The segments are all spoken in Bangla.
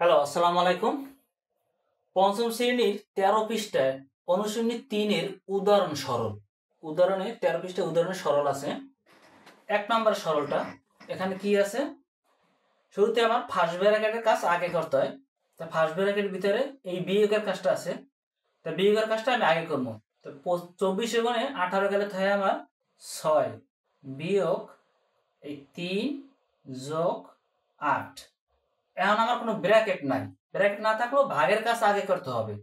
হ্যালো, আসসালামু আলাইকুম। পঞ্চম শ্রেণীর 13 পৃষ্ঠায় অনুশীলনী 3-এর উদাহরণ সরল। উদাহরণে 13 পৃষ্ঠায় উদাহরণের সরল আছে। 1 নম্বর সরলটা এখানে কি আছে? শুরুতে আমার ফার্স্ট ব্র্যাকেটের কাজ আগে করতে হয়। তা ফার্স্ট ব্র্যাকেটের ভিতরে এই বিয়োগের কাজটা আছে। তা বিয়োগের কাজটা আমি আগে করব। তো 24 গুণে 18 গেলে থাকে আমার 6 বিয়োগ এই 3 যোগ 8। এখন আমার কোনো ব্র্যাকেট নাই, ব্র্যাকেট না থাকলেও ভাগের কাজ আগে করতে হবে।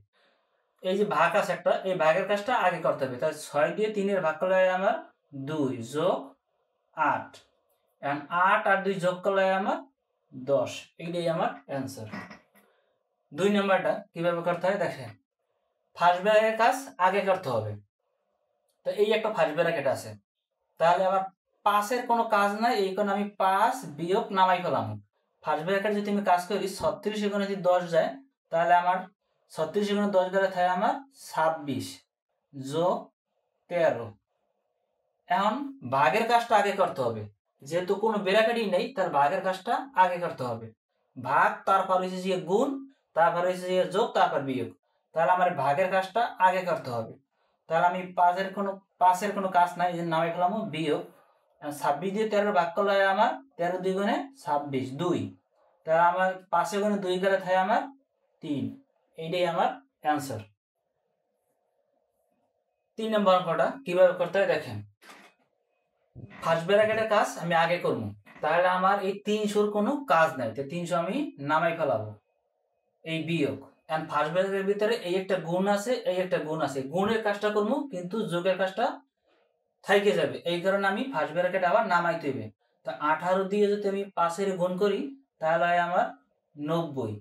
এই যে ভাগ আছে একটা, এই ভাগের কাজটা আগে করতে হবে। তাই 6 দিয়ে 3-এর ভাগ করলে আমার 2 যোগ 8। এখন 8 আর 2 যোগ করলে আমার 10। এইটাই আমার অ্যান্সার। 2 নম্বরটা কিভাবে করতে হয় দেখেন। ফার্স্ট ব্র্যাকেটের কাজ আগে করতে হবে। তো এই একটা ফার্স্ট ব্র্যাকেট আছে, তাহলে আমার পাশের কোনো কাজ নাই, এই কারণে আমি 5 বিয়োগ নামাই ফেলাম। ফার্স্ট ব্র্যাকেট যদি আমি কাজ করি 36 গুণে যদি 10 যায়, তাহলে আমার 36 গুণে 10 গেলে থাকে আমার 26 যোগ 13। এখন ভাগের কাজটা আগে করতে হবে, যেহেতু কোনো ব্র্যাকেটই নেই তার ভাগের কাজটা আগে করতে হবে। ভাগ, তারপর হচ্ছে যে গুণ, তারপর হচ্ছে যে যোগ, তারপর বিয়োগ। তাহলে আমার ভাগের কাজটা আগে করতে হবে। তাহলে আমি পাঁচের কোনো কাজ নাই, এই নামে ফেলাম বিয়োগ। 26 দিয়ে 13 ভাগ করলে আমার 13 2 গুণে 26 2। তাহলে আমার 5 গুণে 2 গেলে থাকে আমার 3। এইটাই আমার অ্যান্সার। 3 নম্বর অঙ্কটা কিভাবে করতে হয় দেখেন। ফার্স্ট ব্র্যাকেটের কাজ আমি আগে করব, তাহলে আমার এই 300-র কোনো কাজ নাই, তো 300 আমি নামাই ফেলাবো। এই বিয়োগ, এন্ড ফার্স্ট ব্র্যাকেটের ভিতরে এই একটা গুণ আছে, এই একটা গুণ আছে, গুণের কাজটা করব কিন্তু যোগের কাজটা থাইকে যাবে, এই কারণে আমি ফার্স্ট ব্র্যাকেট আবার নামাইতে হবে। তা 18 দিয়ে যদি আমি 5-এর গুণ করি তাহলে হয় আমার 90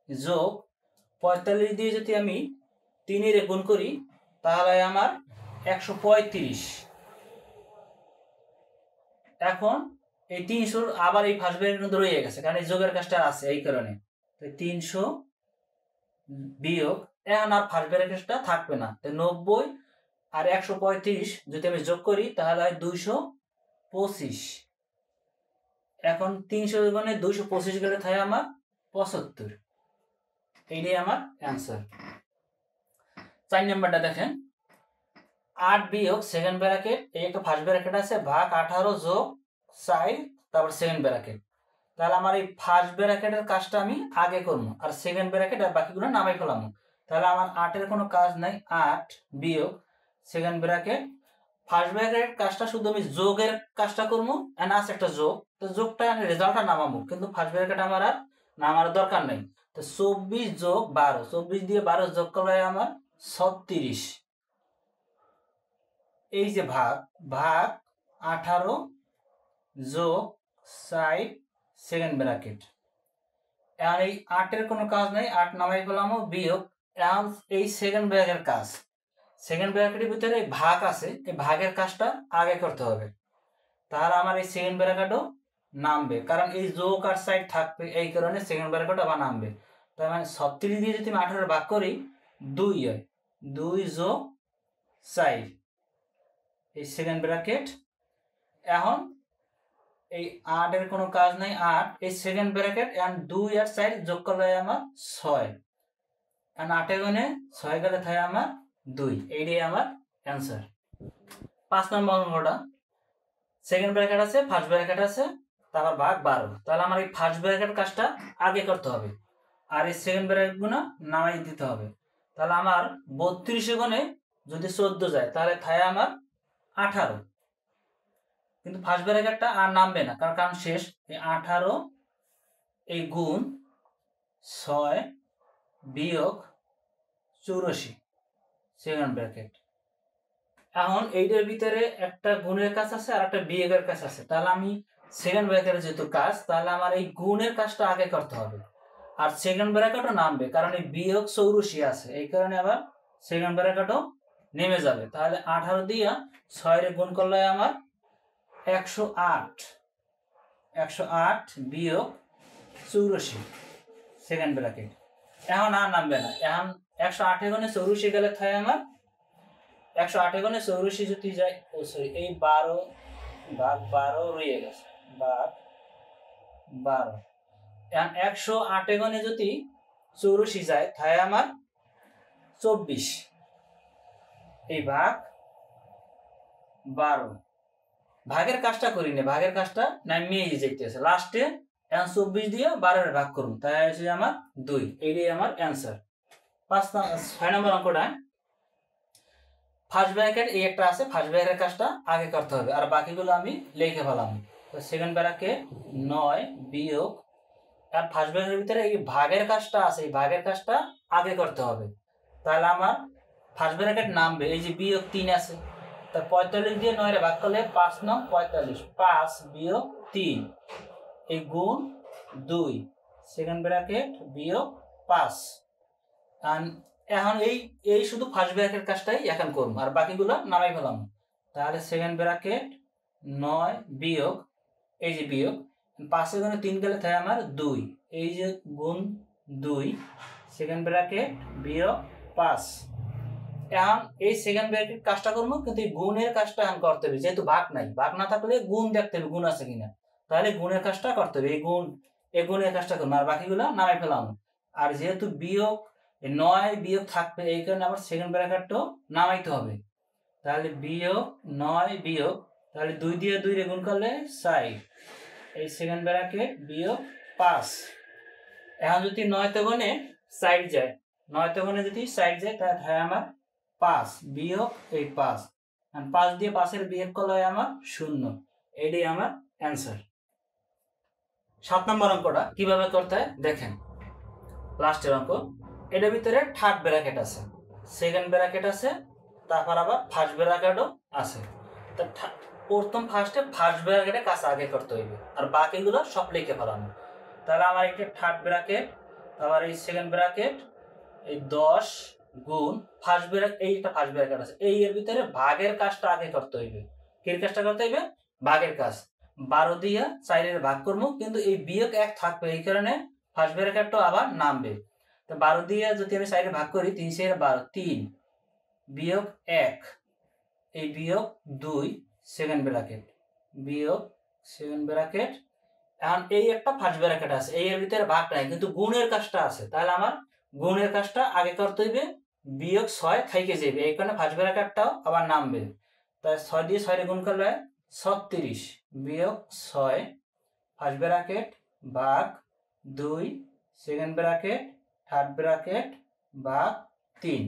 যোগ 45 দিয়ে যদি আমি 3-এর গুণ করি তাহলে হয় আমার 135। এখন এই 300 আবার এই ফার্স্ট ব্র্যাকেটের মধ্যে রয়ে গেছে, কারণ এই যোগের কাজটা আছে, এই কারণে। তো 300 বিয়োগ, এখন আর ফার্স্ট ব্র্যাকেটটা থাকবে না, তো 90 আর 135 যদি আমি যোগ করি তাহলে হয় 225। এখন 300 গুণে 225 গেলে থাকে আমার 75। এইটাই আমার অ্যান্সার। 4 নম্বরটা দেখেন। 8 বিয়োগ সেকেন্ড ব্র্যাকেট, এই একটা ফার্স্ট ব্র্যাকেট আছে, ভাগ 18 যোগ 4, তারপর সেকেন্ড ব্র্যাকেট। তাহলে আমার এই ফার্স্ট ব্র্যাকেটের কাজটা আমি আগে করবো, আর সেকেন্ড ব্র্যাকেট আর বাকিগুলো নামাই ফেলাম। তাহলে আমার 8-এর কোনো কাজ নাই, 8 বিয়োগ সেকেন্ড ব্র্যাকেট। ফার্স্ট ব্র্যাকেটের কাজটা শুধু আমি যোগের কাজটা করবো, এন্ড আছে একটা যোগ, তো যোগটা আমি রেজাল্টটা নামাবো, কিন্তু ফার্স্ট ব্র্যাকেট আমার আর নামার দরকার নেই। তো 24 যোগ 12, 24 দিয়ে 12 যোগ করলে আমার 36। এই যে ভাগ 18 যোগ 4 সেকেন্ড ব্র্যাকেট। এখন এই 8-এর কোনো কাজ নাই, 8 নামাই ফেলাম বিয়োগ। এখন এই সেকেন্ড ব্র্যাকেটের কাজ, সেকেন্ড ব্র্যাকেটের ভিতরে ভাগ আছে, এই ভাগের কাজটা আগে করতে হবে। তাহলে আমার এই সেকেন্ড ব্র্যাকেটও নামবে, কারণ এই যোগ আর সাইড থাকবে, এই কারণে সেকেন্ড ব্র্যাকেট আবার নামবে। তার মানে 36 দিয়ে যদি আমি 18 ভাগ করি 2 হয়, 2 যোগ 4 এই সেকেন্ড ব্র্যাকেট। এখন এই 8-এর কোনো কাজ নাই, 8 এই সেকেন্ড ব্র্যাকেট, এন্ড 2 আর 4 যোগ করলে আমার 6, এন্ড 8 গুণে 6 গেলে থাকে আমার 2। এইটাই আমার অ্যান্সার। 5 নম্বর অঙ্কটা, সেকেন্ড ব্র্যাকেট আছে, ফার্স্ট ব্র্যাকেট আছে, তারপর ভাগ 12। তাহলে আমার এই ফার্স্ট ব্র্যাকেট কাজটা আগে করতে হবে, আর এই সেকেন্ড ব্র্যাকেট গুলো নামাই দিতে হবে। তাহলে আমার 32 গুণে যদি 14 যায় তাহলে থাকে আমার 18, কিন্তু ফার্স্ট ব্র্যাকেটটা আর নামবে না, কারণ শেষ। এই 18 এই গুণ 6 বিয়োগ 84 সেকেন্ড ব্র্যাকেট। এখন এইটার ভিতরে একটা গুণের কাজ আছে আর একটা বিয়োগের কাজ আছে, তাহলে আমি সেকেন্ড ব্র্যাকেটের যেহেতু কাজ, তাহলে আমার এই গুণের কাজটা আগে করতে হবে, আর সেকেন্ড ব্র্যাকেটও নামবে, কারণ এই বিয়োগ 84 আছে, এই কারণে আবার সেকেন্ড ব্র্যাকেটও নেমে যাবে। তাহলে 18 দিয়ে 6 গুণ করলে আমার 108 বিয়োগ 84 সেকেন্ড ব্র্যাকেট। এখন আর নামবে না, এখন 108 গুণে 84 গেলে থাকে আমার 108 গুণে 84 যদি যায়, এই 12 ভাগ 12 রয়ে গেছে, ভাগ 12। 108 গণে যদি 84 যায় তাহলে আমার 24 এই ভাগ 12 ভাগের কাজটা করি না, ভাগের কাজটা নামিয়ে যাইতেছে লাস্টে 24 দিয়ে 12 ভাগ করুন তাই হচ্ছে আমার 2। এইটাই আমার অ্যান্সার। 6 নম্বর অঙ্কটা ফার্স্ট ব্র্যাকেট এই একটা আছে, ফার্স্ট ব্র্যাকেটের কাজটা আগে করতে হবে আর বাকিগুলো আমি লিখে ফেলাম। তো সেকেন্ড ব্র্যাকেট 9 বিয়োগ আর ফার্স্ট ব্র্যাকেটের ভিতরে এই ভাগের কাজটা আছে, এই ভাগের কাজটা আগে করতে হবে। তাহলে আমার ফার্স্ট ব্র্যাকেট নামবে এই যে বিয়োগ 3 আছে, তা 45 দিয়ে 9 ভাগ করলে 5 9 45, 5 বিয়োগ 3 এই গুণ 2 সেকেন্ড ব্র্যাকেট বিয়োগ 5। এখন এই শুধু ফার্স্ট ব্র্যাকেট কাজটাই এখন করব আর বাকিগুলো নামাই ফেলাম। তাহলে সেকেন্ড ব্র্যাকেট 9 বিয়োগ এই যে বিয়োগ 5 এর গুণে 3 গেলে থাকে আমার 2 এই যে গুণ 2 সেকেন্ড ব্র্যাকেট বিয়োগ 5। এখন এই সেকেন্ড ব্র্যাকেট কাজটা করবো কিন্তু এই গুণের কাজটা এখন করতে হবে, যেহেতু ভাগ নাই, ভাগ না থাকলে গুণ দেখতে হবে গুণ আছে কিনা, তাহলে গুণের কাজটা করতে হবে, এই গুণের কাজটা করবো আর বাকিগুলো নামাই ফেলাম। আর যেহেতু বিয়োগ 9 বিয়োগ থাকবে এই কারণে আমার সেকেন্ড ব্র্যাকেটটাও নামাইতে হবে। তাহলে বিয়োগ 9 বিয়োগ তাহলে 2 দিয়ে 2 রে গুণ করলে 4 এই সেকেন্ড ব্র্যাকেট বিয়োগ 5। এখন যদি 9 তে গুণে 4 যায়, 9 তে গুণে যদি 4 যায় তাহলে হয় আমার 5 বিয়োগ এই 5 আর 5 দিয়ে 5 এর বিয়োগ করলে হয় আমার 0। এটাই আমার অ্যান্সার। 7 নম্বর অঙ্কটা কিভাবে করতে হয় দেখেন। লাস্টের অঙ্ক এটার ভিতরে থার্ড ব্র্যাকেট আছে, সেকেন্ড ব্র্যাকেট আছে, তারপর আবার ফার্স্ট ব্র্যাকেটও আছে। তো প্রথম ফার্স্ট ব্র্যাকেটের কাজ আগে করতে হইবে আর বাকিগুলো সব লিখে ফেলানো। তাহলে আমার একটা থার্ড ব্র্যাকেট, তারপর এই সেকেন্ড ব্র্যাকেট এই 10 গুণ ফার্স্ট ব্র্যাকেট, এইটা ফার্স্ট ব্র্যাকেট আছে, এই এর ভিতরে ভাগের কাজটা আগে করতে হইবে। কি কাজটা করতে হইবে? ভাগের কাজ। 12 দিয়ে 4 এর ভাগ করবো কিন্তু এই বিয়োগ 1 থাকবে এই কারণে ফার্স্ট ব্র্যাকেটটা আবার নামবে। তো 12 দিয়ে যদি আমি 4 এর ভাগ করি 3 4 12 3 বিয়োগ 1 এই বিয়োগ 2 সেকেন্ড ব্র্যাকেট বিয়োগ সেকেন্ড ব্র্যাকেট। এখন এই একটা ফার্স্ট ব্র্যাকেট আছে, এই এর ভিতরে ভাগ নাই কিন্তু গুণের কাজটা আছে, তাহলে আমার গুণের কাজটা আগে করতে হইবে, বিয়োগ 6 থেকে যাবে এই কারণে ফার্স্ট ব্র্যাকেটটাও আবার নামবে। তাই 6 দিয়ে 6 এর গুণ করলে 36 বিয়োগ 6 ফার্স্ট ব্র্যাকেট ভাগ 2 সেকেন্ড ব্র্যাকেট থার্ড ব্র্যাকেট ভাগ 3।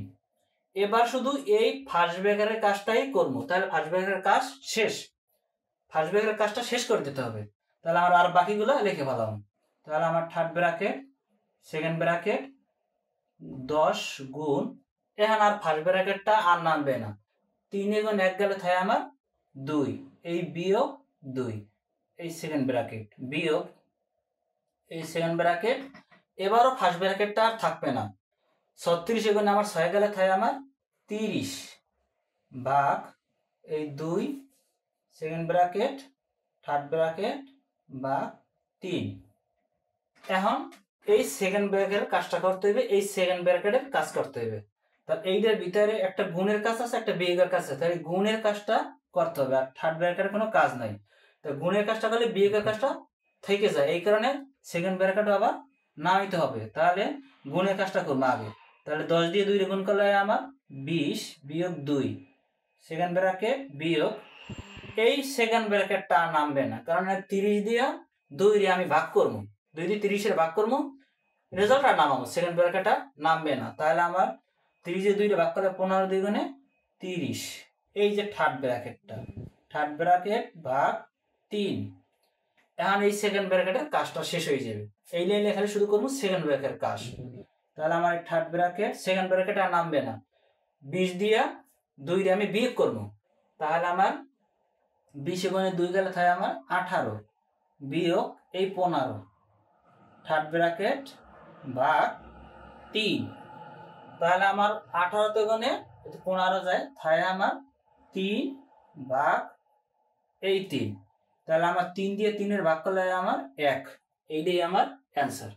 এবার শুধু এই ফার্স্ট ব্র্যাকেটের কাজটাই করবো, তাহলে ফার্স্ট ব্র্যাকেটের কাজ শেষ, ফার্স্ট ব্র্যাকেটের কাজটা শেষ করে দিতে হবে। তাহলে আমার আর বাকিগুলো লিখে ফেলাম। তাহলে আমার থার্ড ব্র্যাকেট সেকেন্ড ব্র্যাকেট 10 গুণ এখন আর ফার্স্ট ব্র্যাকেটটা আর নামবে না, 3 এ গুণ 1 গেলে থাকে আমার 2 এই বিয়োগ 2 এই সেকেন্ড ব্র্যাকেট বিয়োগ এই সেকেন্ড ব্র্যাকেট। এবারও ফার্স্ট ব্র্যাকেটটা আর থাকবে না, 36 এ গুণ আমার 6 গেলে থাকে আমার 30 ভাগ এই 2 সেকেন্ড ব্র্যাকেট থার্ড ব্র্যাকেট বা 3। এখন এই সেকেন্ড ব্র্যাকেটের কাজটা করতে হবে, এই সেকেন্ড ব্র্যাকেটের কাজ করতে হবে। তাহলে এইটার ভিতরে একটা গুণের কাজ আছে একটা বিয়োগের কাজ আছে, তাহলে গুণের কাজটা করতে হবে আর থার্ড ব্র্যাকেটের কোনো কাজ নাই। তো গুণের কাজটা করলে বিয়োগের কাজটা থেকে যায় এই কারণে সেকেন্ড ব্র্যাকেট আবার নামাইতে হবে। তাহলে গুণের কাজটা করবো আগে। তাহলে 10 দিয়ে 2 গুণ করলে আমার 20 বিয়োগ 2 সেকেন্ড ব্র্যাকেট বিয়োগ এই সেকেন্ড ব্র্যাকেটটা নামবে না কারণ 30 দিয়ে 2 রে আমি ভাগ করবো, 2 দিয়ে 30 এর ভাগ করবো, রেজাল্ট আর নামাবো, সেকেন্ড ব্র্যাকেটটা নামবে না। তাহলে আমার 30 দিয়ে 2 রে ভাগ করলে 15 2 গুণে 30 এই যে থার্ড ব্র্যাকেটটা, থার্ড ব্র্যাকেট ভাগ 3। এখন এই সেকেন্ড ব্র্যাকেটের কাজটা শেষ হয়ে যাবে, এই লাইন লেখালে শুরু করবো সেকেন্ড ব্র্যাকেটের কাজ। তাহলে আমার থার্ড ব্র্যাকেট সেকেন্ড ব্র্যাকেট আর নামবে না, 20 দিয়ে 2 রে আমি বিয়োগ করবো, তাহলে আমার 20 এ গুণে 2 গেলে থাকে আমার 18 বিয়োগ এই 15 থার্ড ব্র্যাকেট ভাগ 3। তাহলে আমার 18 তে গুণে 15 যায় থাকে আমার 3 ভাগ এই 3। তাহলে আমার 3 দিয়ে 3 এর ভাগ করলে আমার 1, এইটাই আমার অ্যান্সার।